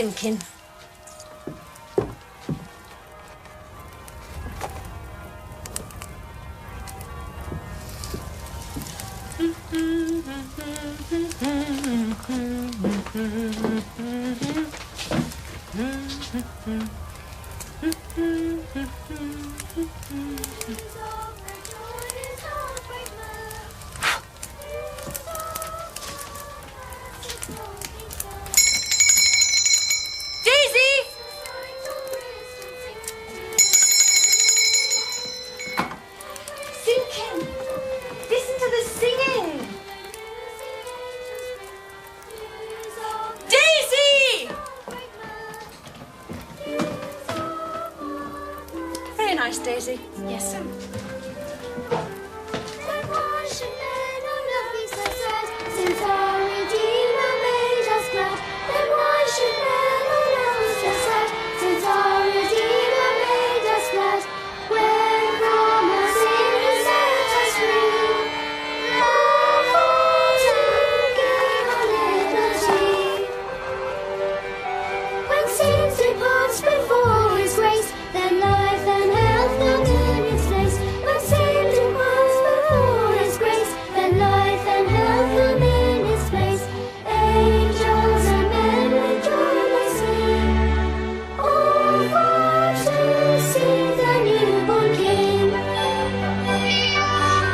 Simpkin. Nice, Daisy. Yes, sir. Since our Redeemer made us glad, then why should men on earth be sad? Since our Redeemer made us glad, when from our sin He set us free, love for to give our liberty. When sin departs before His grace, then life and health come in its place. When sin departs before His grace, then life and health come in its place. Angels and men with joy they sing, all for to see the newborn King.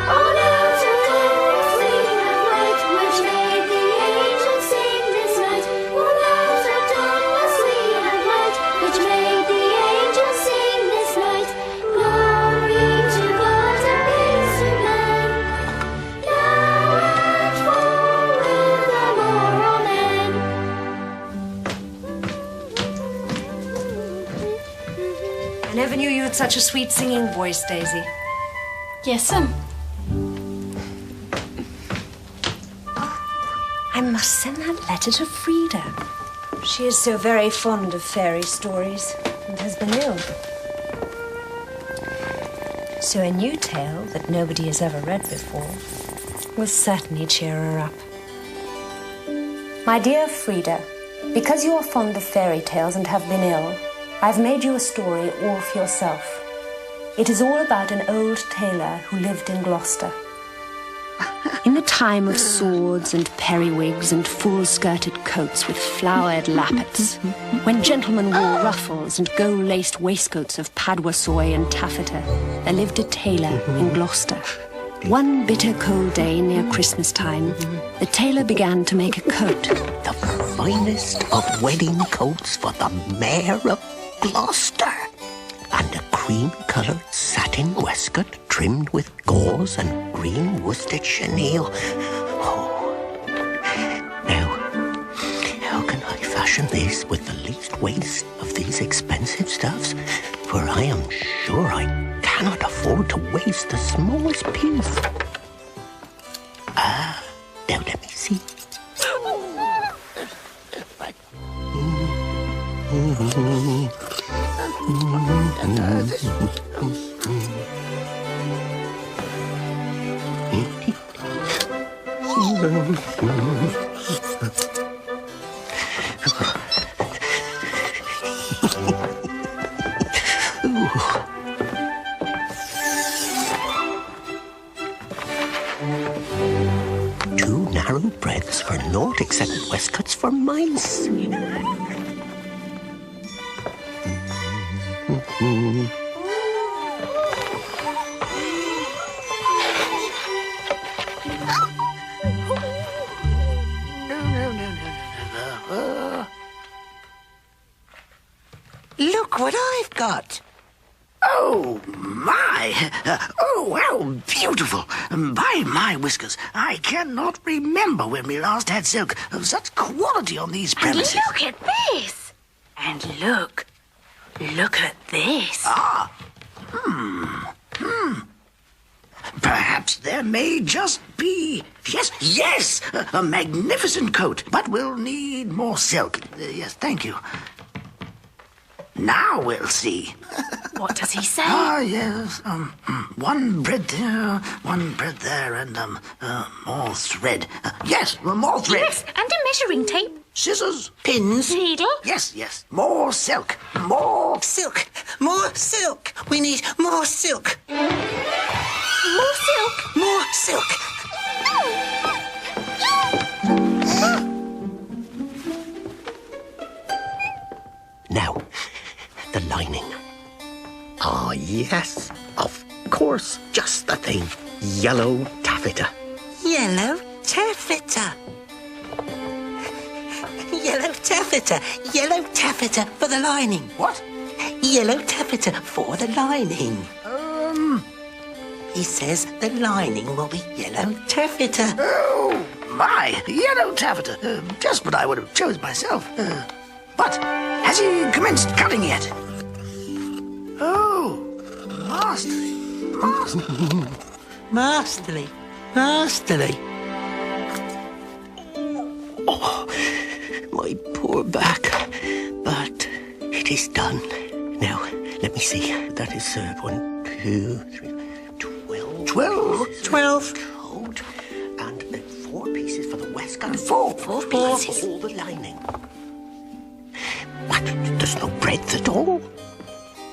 On out of darkness we have light, which made the angels sing this night. On out of darkness we have light, which made the angels sing this night. Glory to God and peace to men, now and forevermore. Amen. I never knew you had such a sweet singing voice, Daisy. Yes, sir. I must send that letter to Frida. She is so very fond of fairy stories and has been ill. So a new tale that nobody has ever read before will certainly cheer her up. My dear Frida, because you are fond of fairy tales and have been ill, I've made you a story all for yourself. It is all about an old tailor who lived in Gloucester. In the time of swords and periwigs and full-skirted coats with flowered lappets, when gentlemen wore ruffles and gold-laced waistcoats of paduasoy and taffeta, there lived a tailor in Gloucester. One bitter cold day near Christmas time, the tailor began to make a coat. The finest of wedding coats for the Mayor of Gloucester. And a cream-coloured satin waistcoat trimmed with gauze and green worsted chenille. Oh, now, how can I fashion this with the least waste of these expensive stuffs? For I am sure I cannot afford to waste the smallest piece. Now let me see. Two narrow breadths for naught except waistcoats for mice. Look what I've got. Oh, my! Oh, how beautiful! By my whiskers, I cannot remember when we last had silk of such quality on these premises. And look at this! And look at this. Perhaps there may just be... Yes, a magnificent coat, but we'll need more silk. Yes, thank you. Now we'll see. What does he say? Yes. One breadth here, one breadth there, and more thread. Yes, more thread. Yes, and a measuring tape. scissors, Pins. Needle? yes, more silk, more... Silk. More silk. We need more silk. More silk? More silk. Now, the lining. Ah, yes, of course, just the thing. Yellow taffeta. Yellow taffeta. Yellow taffeta. Yellow taffeta for the lining. What? Yellow taffeta for the lining. He says the lining will be yellow taffeta. Oh, my, yellow taffeta. Just what I would have chose myself. But has he commenced cutting yet? Oh, masterly. Masterly. Masterly. Oh, my poor back. But it is done. Now, let me see. That is 1, 2, 3, 12. 12. Coat. And 4 pieces for the waistcoat. Four pieces. For all the lining. What? There's no breadth at all?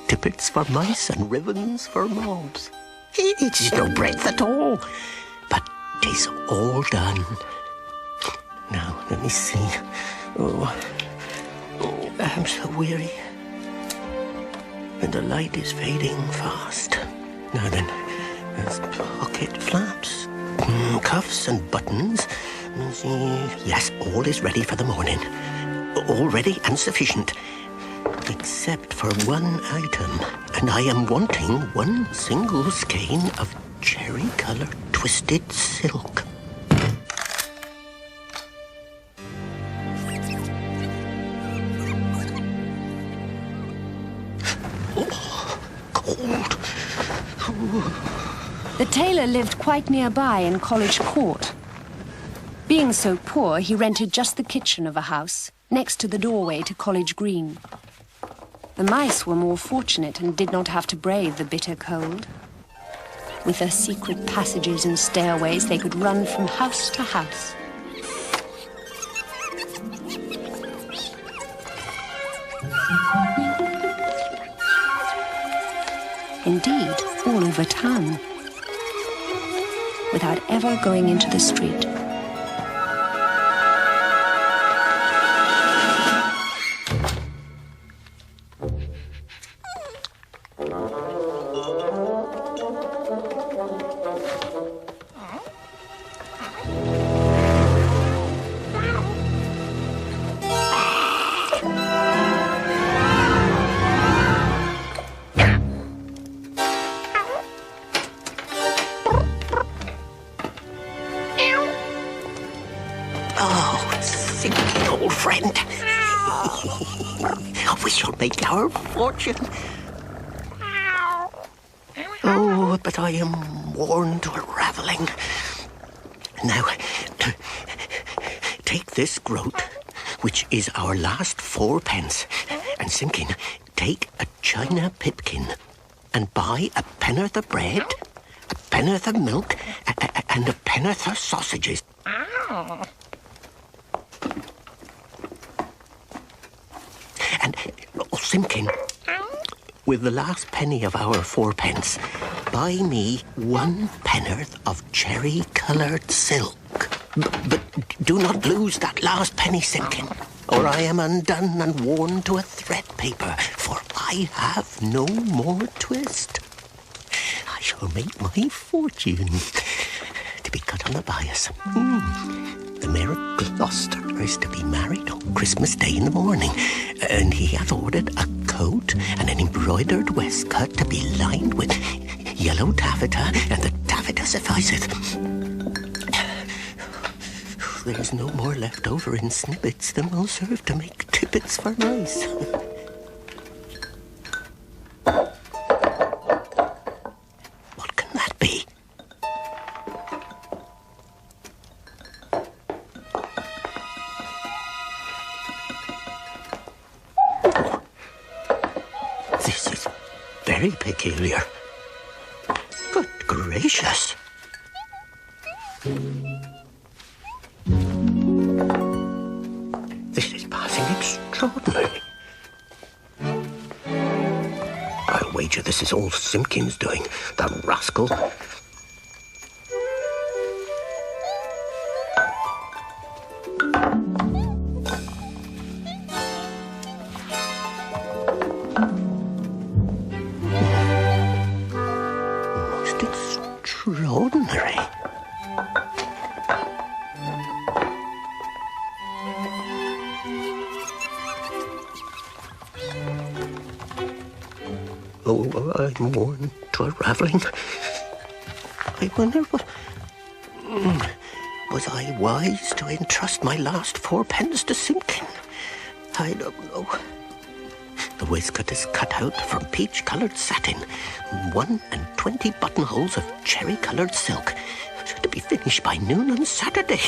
Tippets for mice and ribbons for mobs. It's no breadth at all. But 'tis all done. Now, let me see. Oh, I'm so weary. And the light is fading fast. Now then, there's pocket flaps, cuffs and buttons. Yes, all is ready for the morning. All ready and sufficient. Except for one item. And I am wanting 1 single skein of cherry-coloured twisted silk. Oh, cold. The tailor lived quite nearby in College Court. Being so poor, he rented just the kitchen of a house, next to the doorway to College Green. The mice were more fortunate and did not have to brave the bitter cold. With their secret passages and stairways, they could run from house to house. Indeed, all over town, without ever going into the street. Simpkin, old friend. We shall make our fortune. Oh, but I am worn to a ravelling. Now, take this groat, which is our last 4 pence, and Simpkin, take a china pipkin and buy a pen'orth of bread, a pen'orth of milk, and a pen'orth of sausages. And, oh, Simpkin, with the last penny of our 4 pence, buy me 1 pen'orth of cherry-coloured silk. But do not lose that last penny, Simpkin, or I am undone and worn to a thread paper, for I have no more twist. I shall make my fortune, to be cut on the bias. The Mayor of Gloucester is to be married on Christmas Day in the morning, and he hath ordered a coat and an embroidered waistcoat to be lined with yellow taffeta, and the taffeta sufficeth. There is no more left over in snippets than will serve to make tippets for mice. What can that be? This is very peculiar. Good gracious. extraordinary. I'll wager this is all Simpkin's doing, the rascal. Most extraordinary. Oh, I'm worn to a ravelling. I wonder what... Was I wise to entrust my last 4 pence to Simpkin? I don't know. The waistcoat is cut out from peach-coloured satin, 21 buttonholes of cherry-coloured silk, to be finished by noon on Saturday.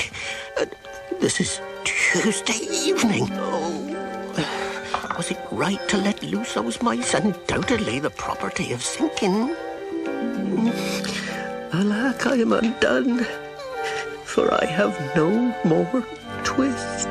This is Tuesday evening. Oh... Was it right to let loose those mice, undoubtedly the property of Simpkin? Alack, I am undone, for I have no more twist.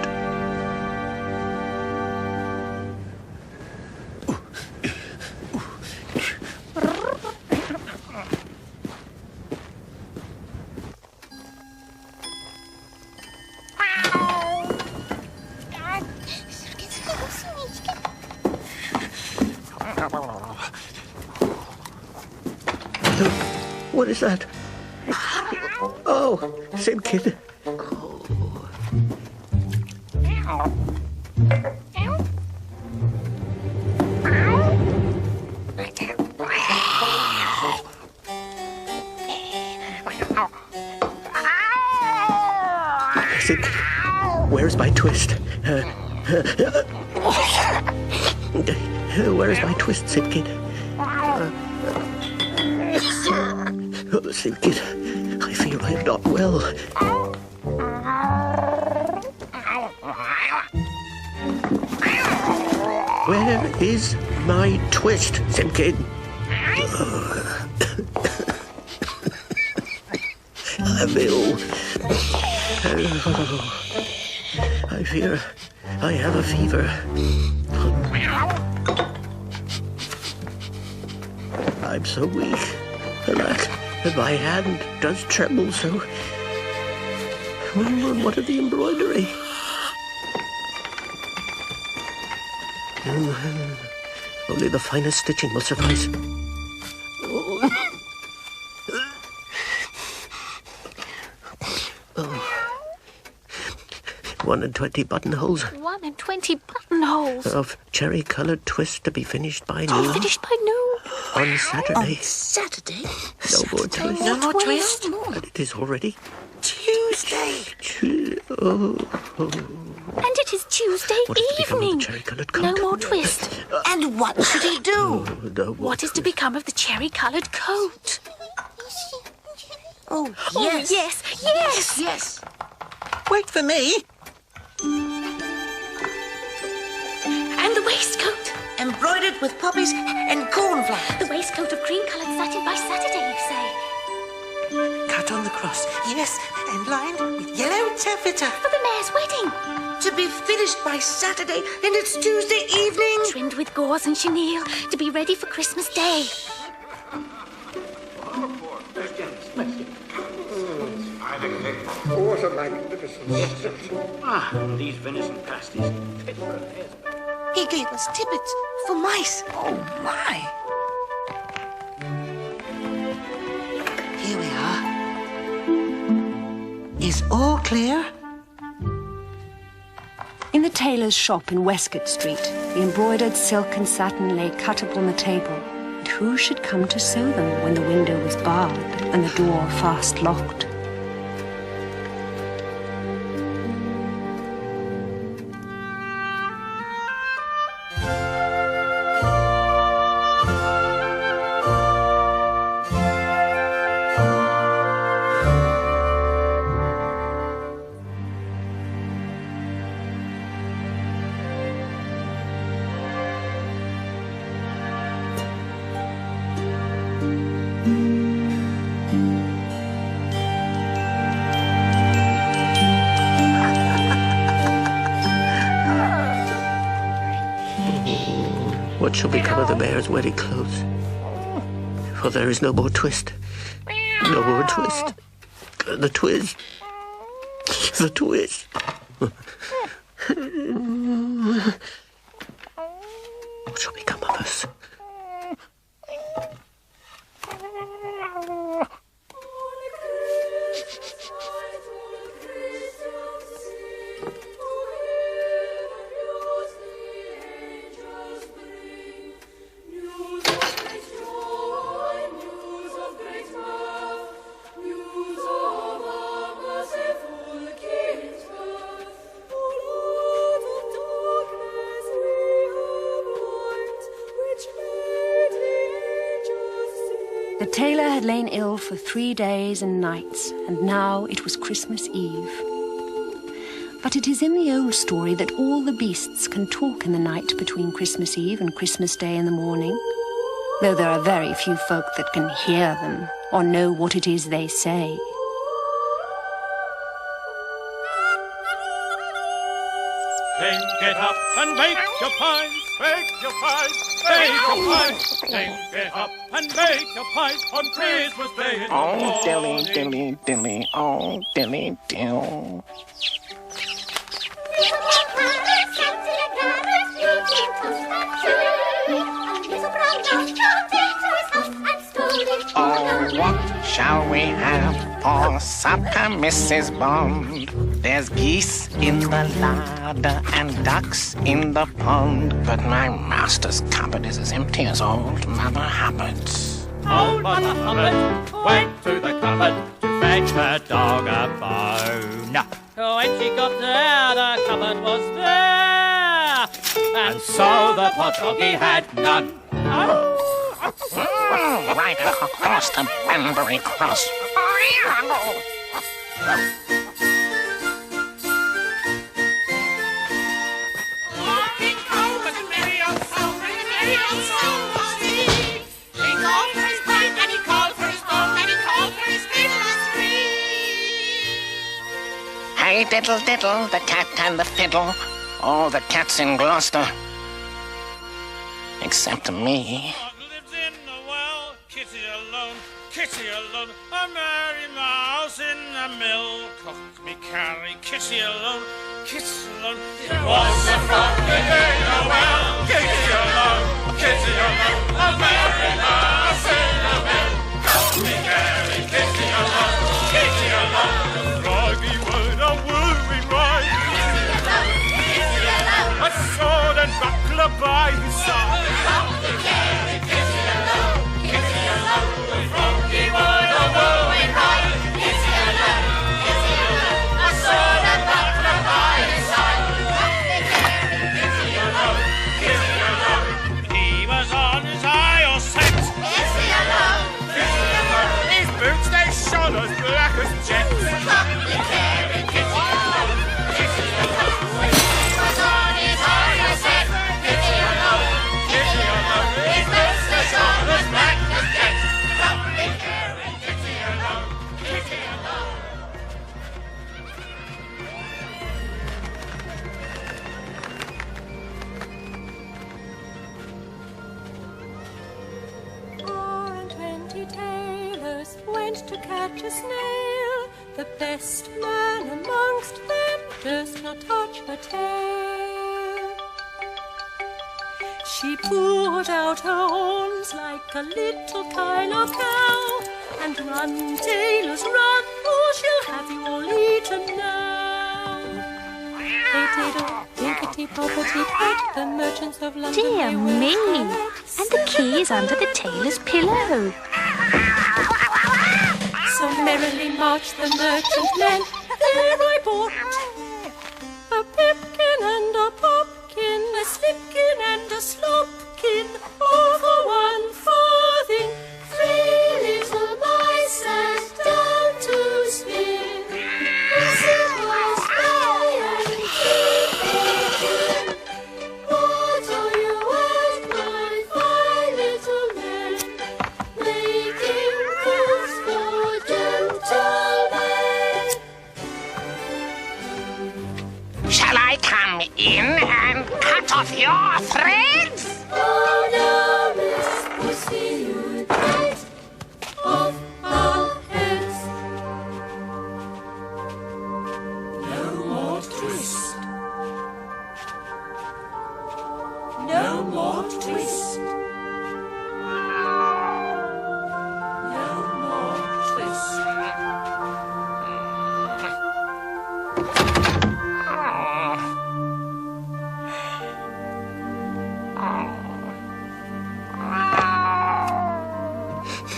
What is that? Oh, Simpkin. Simpkin, where's my twist? Where is my twist, Simpkin? Oh, Simpkin, I fear I am not well. Where is my twist, Simpkin? I'm ill. I fear I have a fever. I'm so weak. Alack, and my hand does tremble so. What of the embroidery? Only the finest stitching will suffice. Oh. 21 buttonholes. 21 buttonholes. Of cherry-coloured twist to be finished by noon. Oh, finished by noon. On Saturday. On Saturday? No more twist. No more twist? And it is already Tuesday. Oh. And it is Tuesday What is to become of the evening. cherry-coloured coat? No more twist. And what should he do? No more What is to twist. become of the cherry-coloured coat? Oh, Oh, yes. yes. Yes. Wait for me. And the waistcoat. Embroidered with poppies and cornflowers. The waistcoat of cream-coloured satin by Saturday, you say? Cut on the cross. Yes, and lined with yellow taffeta. For the mayor's wedding. To be finished by Saturday, and it's Tuesday evening. Trimmed with gauze and chenille to be ready for Christmas Day. What a magnificent these venison pasties. He gave us tippets for mice. Oh, my. Here we are. Is all clear? In the tailor's shop in Westgate Street, the embroidered silk and satin lay cut upon the table. And who should come to sew them when the window was barred and the door fast locked? What shall become of the mayor's wedding clothes? For there is no more twist. No more twist. The twist. The twist. What shall become of us? The tailor had lain ill for 3 days and nights, and now it was Christmas Eve. But it is in the old story that all the beasts can talk in the night between Christmas Eve and Christmas Day in the morning, though there are very few folk that can hear them or know what it is they say. Then get up and make your pies, bake your pies, bake your pies. Then get up and make your pies on Christmas Day in the morning. Oh, dilly, dilly, dilly, oh, dilly, dill. Oh, what shall we have for supper, Mrs. Bond? There's geese in the larder and ducks in the pond, but my master's cupboard is as empty as old Mother Hubbard's. Old Mother Hubbard went to the cupboard to fetch her dog a bone. When she got there, the cupboard was bare, and so the poor doggy had none. Right across the Banbury Cross. King Cole was a merry old soul, merry old soul was he. He called for his pipe and he called for his bone and he called for his fiddle and Hey, diddle, diddle, the cat and the fiddle. All the cats in Gloucester. Except me. Lives in the well, Kitty alone, a merry mouse in the mill. Cock me carry, Kitty alone, There was a frog in the well, Kitty alone, a merry mouse in the mill. Cock me carry, Kitty alone, the froggy word a wooing rhyme. A sword and buckler by his side. He was on his high or set. His boots they shone as black as jet. Tailors went to catch a snail. The best man amongst them durst not touch her tail. She pulled out her horns like a little Tailor cow, and run, tailors, run, or she'll have you all eaten now. Dinkety-poppety-pat, the merchants of London. Dear me, and the key is under the tailor's pillow. So merrily marched the merchant men. There I bought a pipkin and a popkin, a slipkin and a slopkin, all for 1 farthing. 3 little mice sat down to spin. Whistle was high and keep What are you at, my fine little men? Making calls for gentlemen. Shall I come in and cut off your threads? Oh,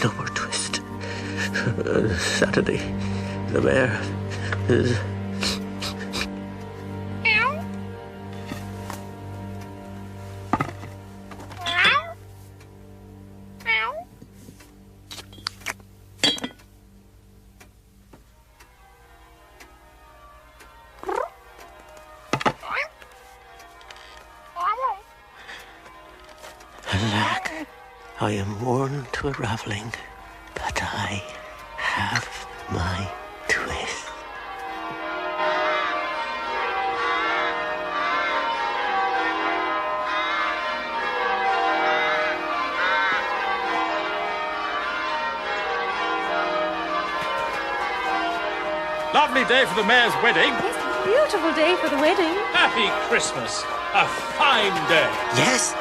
No more twist. Saturday, the mayor is... Alack, I am worn to a ravelling, but I have my twist. Lovely day for the mayor's wedding. Yes, beautiful day for the wedding. Happy Christmas. A fine day. Yes,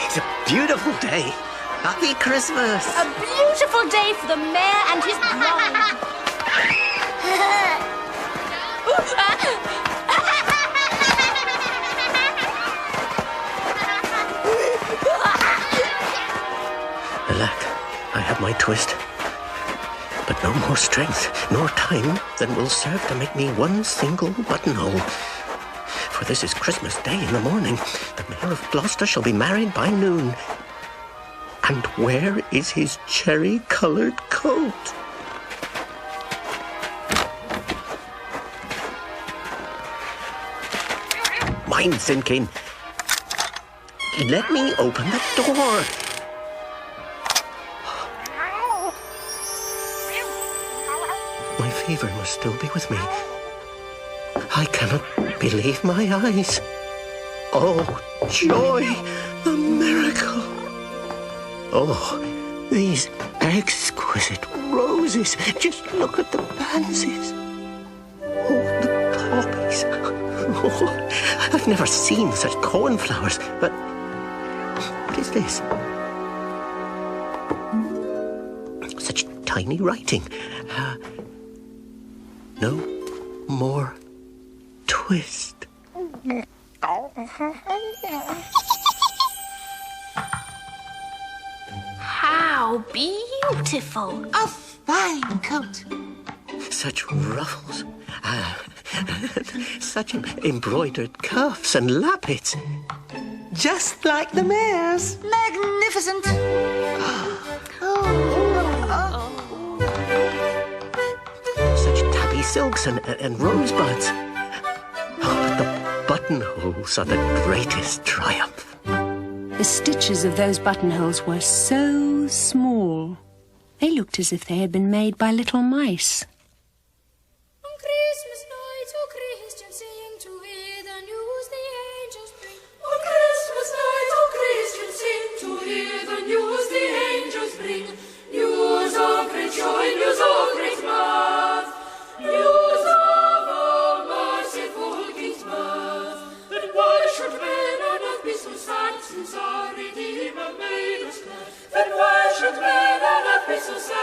it's a beautiful day. Happy Christmas. A beautiful day for the mayor and his bride. Alack, I have my twist. But no more strength nor time than will serve to make me one single buttonhole. For this is Christmas Day in the morning. The Mayor of Gloucester shall be married by noon. And where is his cherry-coloured coat? Mind, Simpkin. Let me open the door. My fever must still be with me. I cannot believe my eyes. Oh, joy, the miracle. Oh, these exquisite roses. Just look at the pansies. Oh, the poppies. Oh, I've never seen such cornflowers. But what is this? Such tiny writing. No more twist. How beautiful. A fine coat. Such ruffles. Such embroidered cuffs and lappets. Just like the mayor's. Magnificent. Such tabby silks and rosebuds. Oh, but the buttonholes are the greatest triumph. The stitches of those buttonholes were so small. They looked as if they had been made by little mice. On Christmas night, all Christians sing to hear the news the angels bring. On Christmas night, all Christians sing to hear the news the angels bring. News of great joy, news of great mirth, news of our merciful King's birth. Then why should men on earth be so sad since our Redeemer made us glad? Then why should men on earth be so sad?